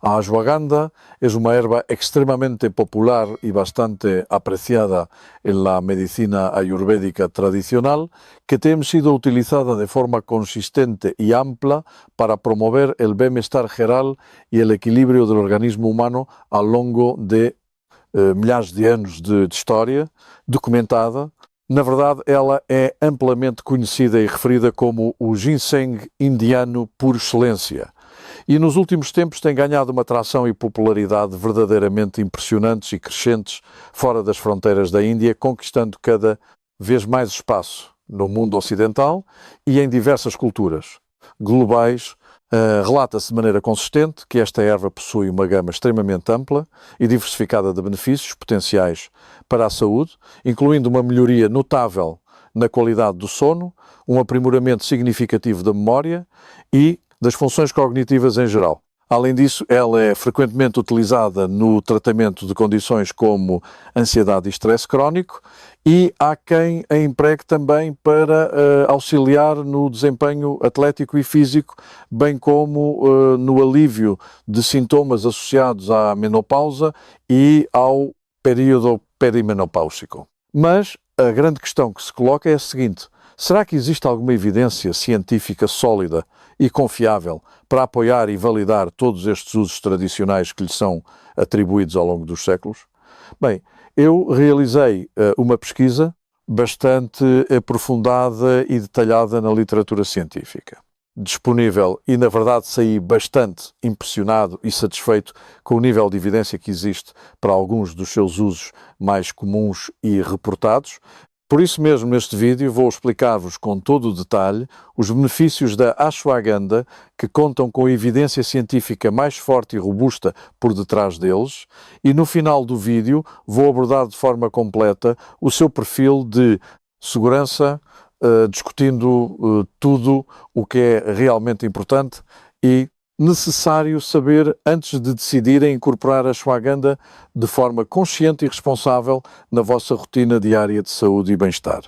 A ashwagandha es una herba extremadamente popular y bastante apreciada en la medicina ayurvédica tradicional, que ha sido utilizada de forma consistente y amplia para promover el bienestar general y el equilibrio del organismo humano ao longo de milhares de anos de história documentada. Na verdade, ela é amplamente conhecida e referida como o ginseng indiano por excelência. E nos últimos tempos tem ganhado uma atração e popularidade verdadeiramente impressionantes e crescentes fora das fronteiras da Índia, conquistando cada vez mais espaço no mundo ocidental e em diversas culturas globais. Relata-se de maneira consistente que esta erva possui uma gama extremamente ampla e diversificada de benefícios potenciais para a saúde, incluindo uma melhoria notável na qualidade do sono, um aprimoramento significativo da memória e das funções cognitivas em geral. Além disso, ela é frequentemente utilizada no tratamento de condições como ansiedade e estresse crónico, e há quem a empregue também para auxiliar no desempenho atlético e físico, bem como no alívio de sintomas associados à menopausa e ao período perimenopáusico. Mas a grande questão que se coloca é a seguinte: será que existe alguma evidência científica sólida e confiável para apoiar e validar todos estes usos tradicionais que lhe são atribuídos ao longo dos séculos? Bem, eu realizei uma pesquisa bastante aprofundada e detalhada na literatura científica disponível e, na verdade, saí bastante impressionado e satisfeito com o nível de evidência que existe para alguns dos seus usos mais comuns e reportados. Por isso mesmo, neste vídeo, vou explicar-vos com todo o detalhe os benefícios da ashwagandha, que contam com a evidência científica mais forte e robusta por detrás deles, e no final do vídeo vou abordar de forma completa o seu perfil de segurança, discutindo tudo o que é realmente importante e necessário saber antes de decidirem incorporar a ashwagandha de forma consciente e responsável na vossa rotina diária de saúde e bem-estar.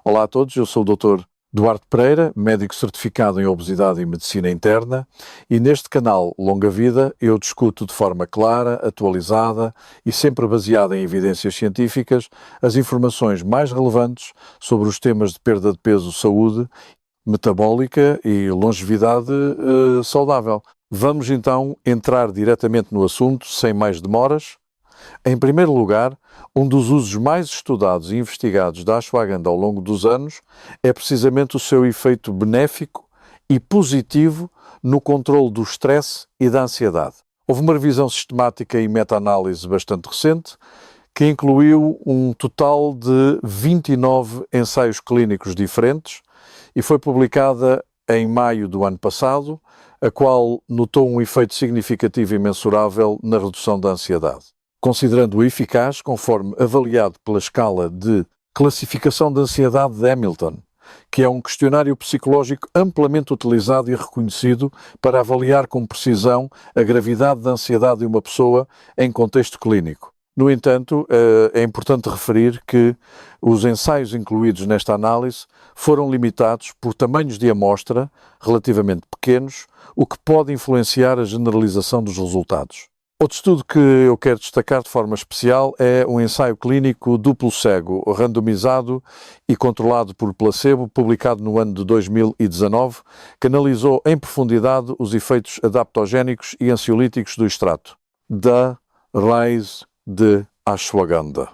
Olá a todos, eu sou o Dr. Duarte Pereira, médico certificado em obesidade e medicina interna, e neste canal Longa Vida eu discuto de forma clara, atualizada e sempre baseada em evidências científicas as informações mais relevantes sobre os temas de perda de peso, saúde metabólica e longevidade saudável. Vamos então entrar diretamente no assunto, sem mais demoras. Em primeiro lugar, um dos usos mais estudados e investigados da ashwagandha ao longo dos anos é precisamente o seu efeito benéfico e positivo no controle do stress e da ansiedade. Houve uma revisão sistemática e meta-análise bastante recente que incluiu um total de 29 ensaios clínicos diferentes e foi publicada em maio do ano passado, a qual notou um efeito significativo e mensurável na redução da ansiedade, considerando-o eficaz conforme avaliado pela escala de classificação de ansiedade de Hamilton, que é um questionário psicológico amplamente utilizado e reconhecido para avaliar com precisão a gravidade da ansiedade de uma pessoa em contexto clínico. No entanto, é importante referir que os ensaios incluídos nesta análise foram limitados por tamanhos de amostra relativamente pequenos, o que pode influenciar a generalização dos resultados. Outro estudo que eu quero destacar de forma especial é um ensaio clínico duplo cego, randomizado e controlado por placebo, publicado no ano de 2019, que analisou em profundidade os efeitos adaptogénicos e ansiolíticos do extrato da raiz de ashwagandha.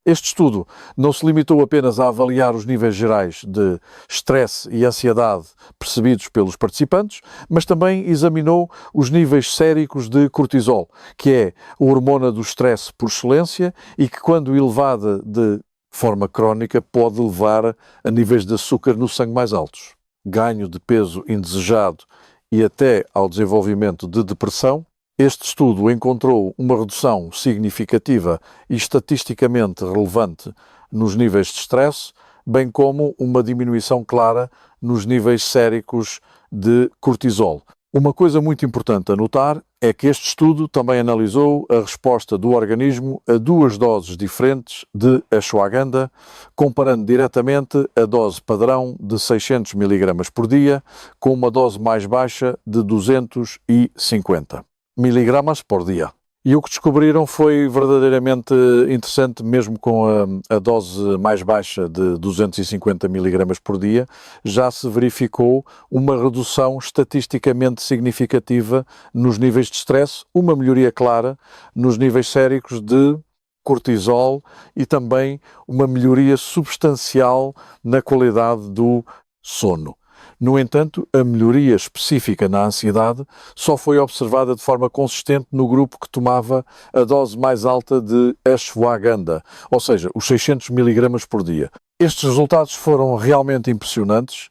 Este estudo não se limitou apenas a avaliar os níveis gerais de stress e ansiedade percebidos pelos participantes, mas também examinou os níveis séricos de cortisol, que é a hormona do stress por excelência e que, quando elevada de forma crónica, pode levar a níveis de açúcar no sangue mais altos, ganho de peso indesejado e até ao desenvolvimento de depressão. Este estudo encontrou uma redução significativa e estatisticamente relevante nos níveis de stress, bem como uma diminuição clara nos níveis séricos de cortisol. Uma coisa muito importante a notar é que este estudo também analisou a resposta do organismo a duas doses diferentes de ashwagandha, comparando diretamente a dose padrão de 600 mg por dia com uma dose mais baixa de 250. miligramas por dia. E o que descobriram foi verdadeiramente interessante, mesmo com a dose mais baixa de 250 miligramas por dia, já se verificou uma redução estatisticamente significativa nos níveis de stress, uma melhoria clara nos níveis séricos de cortisol e também uma melhoria substancial na qualidade do sono. No entanto, a melhoria específica na ansiedade só foi observada de forma consistente no grupo que tomava a dose mais alta de ashwagandha, ou seja, os 600 miligramas por dia. Estes resultados foram realmente impressionantes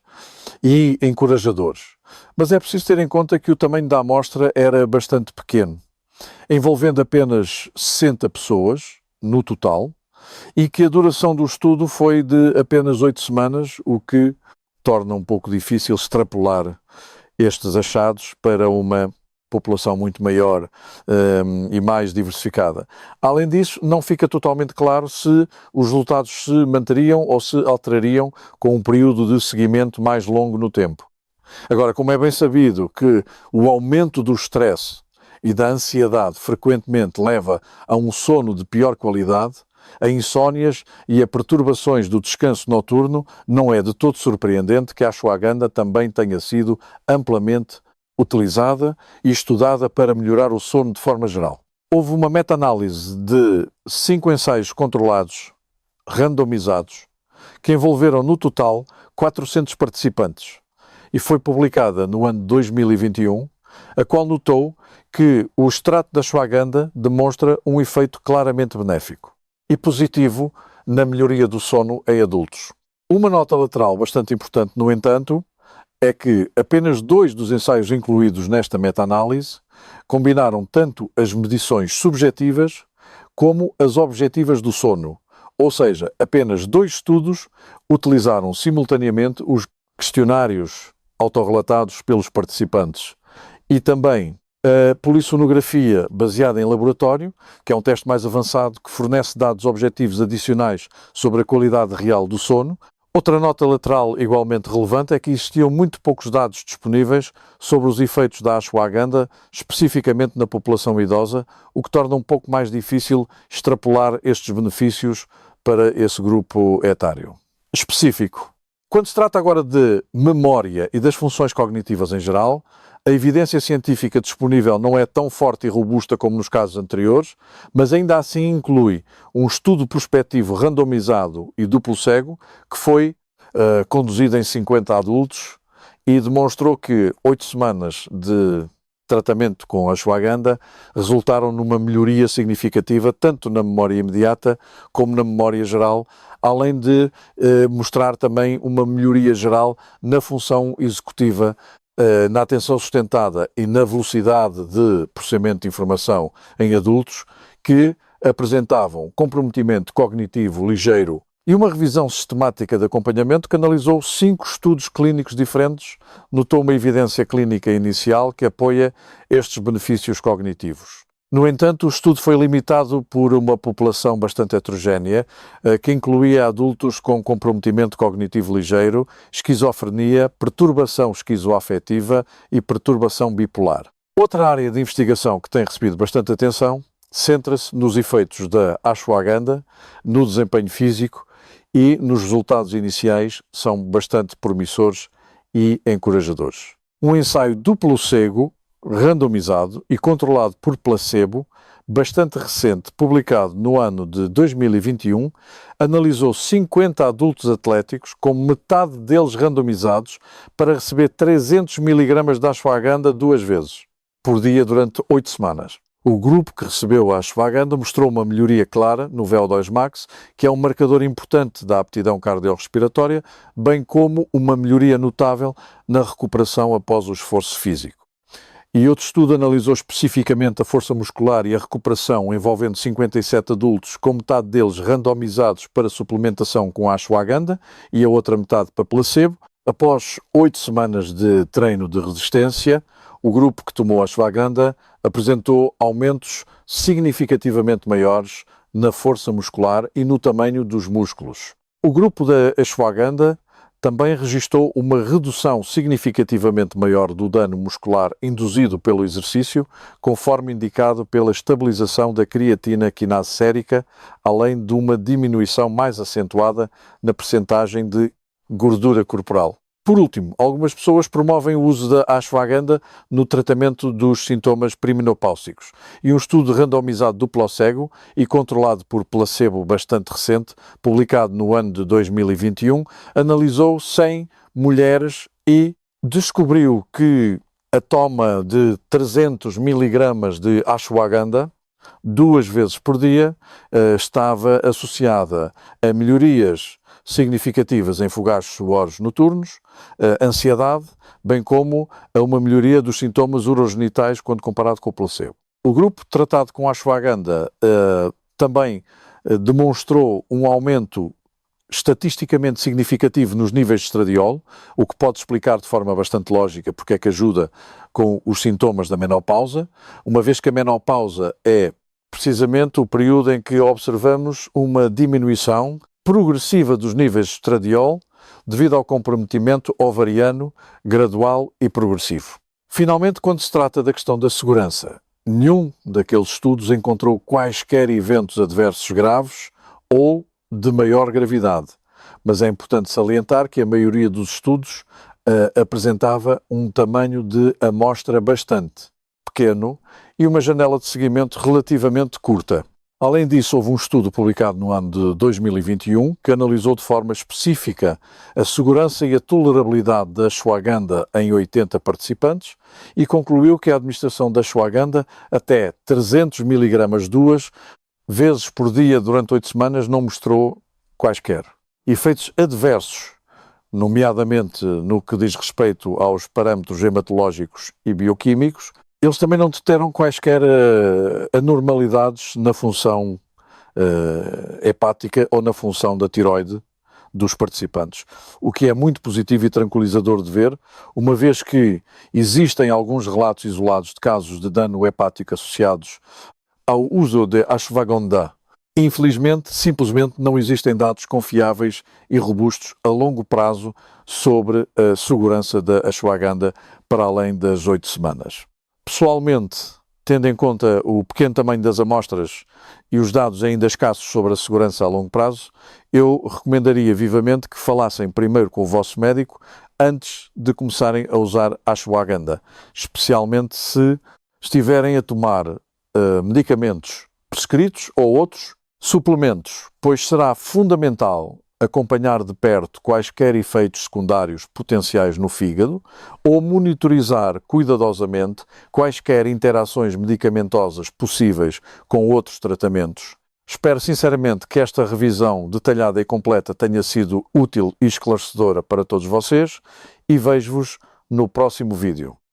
e encorajadores. Mas é preciso ter em conta que o tamanho da amostra era bastante pequeno, envolvendo apenas 60 pessoas no total, e que a duração do estudo foi de apenas 8 semanas, o que torna um pouco difícil extrapolar estes achados para uma população muito maior e mais diversificada. Além disso, não fica totalmente claro se os resultados se manteriam ou se alterariam com um período de seguimento mais longo no tempo. Agora, como é bem sabido que o aumento do stress e da ansiedade frequentemente leva a um sono de pior qualidade, a insónias e a perturbações do descanso noturno, não é de todo surpreendente que a ashwagandha também tenha sido amplamente utilizada e estudada para melhorar o sono de forma geral. Houve uma meta-análise de 5 ensaios controlados, randomizados, que envolveram no total 400 participantes e foi publicada no ano de 2021, a qual notou que o extrato da ashwagandha demonstra um efeito claramente benéfico e positivo na melhoria do sono em adultos. Uma nota lateral bastante importante, no entanto, é que apenas 2 dos ensaios incluídos nesta meta-análise combinaram tanto as medições subjetivas como as objetivas do sono, ou seja, apenas 2 estudos utilizaram simultaneamente os questionários autorrelatados pelos participantes e também a polissonografia baseada em laboratório, que é um teste mais avançado que fornece dados objetivos adicionais sobre a qualidade real do sono. Outra nota lateral igualmente relevante é que existiam muito poucos dados disponíveis sobre os efeitos da ashwagandha, especificamente na população idosa, o que torna um pouco mais difícil extrapolar estes benefícios para esse grupo etário. Específico. Quando se trata agora de memória e das funções cognitivas em geral, a evidência científica disponível não é tão forte e robusta como nos casos anteriores, mas ainda assim inclui um estudo prospectivo randomizado e duplo cego que foi conduzido em 50 adultos e demonstrou que 8 semanas de tratamento com a ashwagandha resultaram numa melhoria significativa tanto na memória imediata como na memória geral, além de mostrar também uma melhoria geral na função executiva, na atenção sustentada e na velocidade de processamento de informação em adultos que apresentavam comprometimento cognitivo ligeiro e uma revisão sistemática de acompanhamento que analisou 5 estudos clínicos diferentes, notou uma evidência clínica inicial que apoia estes benefícios cognitivos. No entanto, o estudo foi limitado por uma população bastante heterogénea, que incluía adultos com comprometimento cognitivo ligeiro, esquizofrenia, perturbação esquizoafetiva e perturbação bipolar. Outra área de investigação que tem recebido bastante atenção centra-se nos efeitos da ashwagandha no desempenho físico e nos resultados iniciais são bastante promissores e encorajadores. Um ensaio duplo cego, randomizado e controlado por placebo, bastante recente, publicado no ano de 2021, analisou 50 adultos atléticos, com metade deles randomizados, para receber 300 mg de ashwagandha 2 vezes por dia durante 8 semanas. O grupo que recebeu a ashwagandha mostrou uma melhoria clara no VO2 max, que é um marcador importante da aptidão cardiorrespiratória, bem como uma melhoria notável na recuperação após o esforço físico. E outro estudo analisou especificamente a força muscular e a recuperação envolvendo 57 adultos, com metade deles randomizados para suplementação com a ashwagandha e a outra metade para placebo. Após 8 semanas de treino de resistência, o grupo que tomou a ashwagandha apresentou aumentos significativamente maiores na força muscular e no tamanho dos músculos. O grupo da ashwagandha também registou uma redução significativamente maior do dano muscular induzido pelo exercício, conforme indicado pela estabilização da creatina quinase sérica, além de uma diminuição mais acentuada na percentagem de gordura corporal. Por último, algumas pessoas promovem o uso da ashwagandha no tratamento dos sintomas perimenopáusicos e um estudo randomizado duplo cego e controlado por placebo bastante recente, publicado no ano de 2021, analisou 100 mulheres e descobriu que a toma de 300 mg de ashwagandha 2 vezes por dia estava associada a melhorias significativas em fugazes suores noturnos, ansiedade, bem como a uma melhoria dos sintomas urogenitais quando comparado com o placebo. O grupo tratado com ashwagandha também demonstrou um aumento estatisticamente significativo nos níveis de estradiol, o que pode explicar de forma bastante lógica porque é que ajuda com os sintomas da menopausa, uma vez que a menopausa é precisamente o período em que observamos uma diminuição progressiva dos níveis de estradiol devido ao comprometimento ovariano gradual e progressivo. Finalmente, quando se trata da questão da segurança, nenhum daqueles estudos encontrou quaisquer eventos adversos graves ou de maior gravidade, mas é importante salientar que a maioria dos estudos apresentava um tamanho de amostra bastante pequeno e uma janela de seguimento relativamente curta. Além disso, houve um estudo publicado no ano de 2021 que analisou de forma específica a segurança e a tolerabilidade da ashwagandha em 80 participantes e concluiu que a administração da ashwagandha até 300 mg 2 vezes por dia durante 8 semanas não mostrou quaisquer efeitos adversos, nomeadamente no que diz respeito aos parâmetros hematológicos e bioquímicos. Eles também não detectaram quaisquer anormalidades na função hepática ou na função da tiroide dos participantes, o que é muito positivo e tranquilizador de ver, uma vez que existem alguns relatos isolados de casos de dano hepático associados ao uso de ashwagandha. Infelizmente, simplesmente não existem dados confiáveis e robustos a longo prazo sobre a segurança da ashwagandha para além das 8 semanas. Pessoalmente, tendo em conta o pequeno tamanho das amostras e os dados ainda escassos sobre a segurança a longo prazo, eu recomendaria vivamente que falassem primeiro com o vosso médico antes de começarem a usar ashwagandha, especialmente se estiverem a tomar medicamentos prescritos ou outros suplementos, pois será fundamental acompanhar de perto quaisquer efeitos secundários potenciais no fígado ou monitorizar cuidadosamente quaisquer interações medicamentosas possíveis com outros tratamentos. Espero sinceramente que esta revisão detalhada e completa tenha sido útil e esclarecedora para todos vocês e vejo-vos no próximo vídeo.